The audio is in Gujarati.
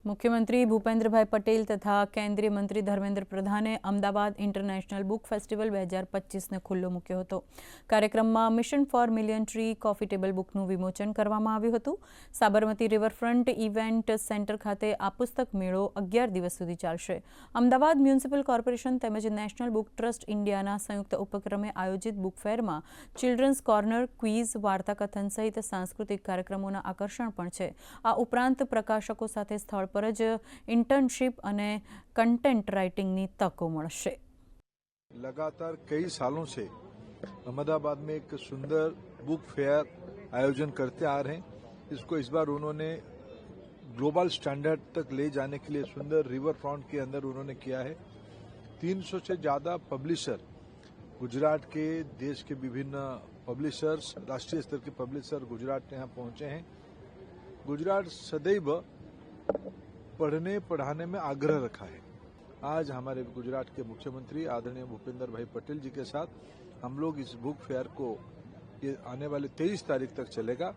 મુખ્યમંત્રી ભૂપેન્દ્રભાઈ પટેલ તથા કેન્દ્રીય મંત્રી ધર્મેન્દ્ર પ્રધાને અમદાવાદ ઇન્ટરનેશનલ બુક ફેસ્ટિવલ 2025ને ખુલ્લો મૂક્યો હતો। કાર્યક્રમમાં mission for million tree coffee table બુકનું વિમોચન કરવામાં આવ્યું હતું। સાબરમતી રિવરફ્રન્ટ ઇવેન્ટ સેન્ટર ખાતે આ પુસ્તક મેળો 11 દિવસ સુધી ચાલશે। અમદાવાદ મ્યુનિસિપલ કોર્પોરેશન તેમજ નેશનલ બુક ટ્રસ્ટ ઇન્ડિયાના સંયુક્ત ઉપક્રમે આયોજિત બુક ફેરમાં ચિલ્ડ્રન્સ કોર્નર, ક્વિઝ, વાર્તાકથન સહિત સાંસ્કૃતિક કાર્યક્રમોના આકર્ષણ પણ છે। આ ઉપરાંત પ્રકાશકો સાથે સ્થળ पर ज इंटर्नशिप और कंटेंट राइटिंग नी तको मळशे। लगातार कई सालों से अहमदाबाद में एक सुंदर बुक फेयर आयोजन करते आ रहे हैं। इसको इस बार उन्होंने ग्लोबल स्टैंडर्ड तक ले जाने के लिए सुंदर रिवर फ्रंट के अंदर उन्होंने किया है। 300 से ज्यादा पब्लिशर गुजरात के, देश के विभिन्न पब्लिशर्स, राष्ट्रीय स्तर के पब्लिशर गुजरात यहाँ पहुंचे हैं। गुजरात सदैव पढ़ने पढ़ाने में आग्रह रखा है। आज हमारे गुजरात के मुख्यमंत्री आदरणीय भूपेंद्र भाई पटेल जी के साथ हम लोग इस बुक फेयर को ये आने वाले 23 तारीख तक चलेगा।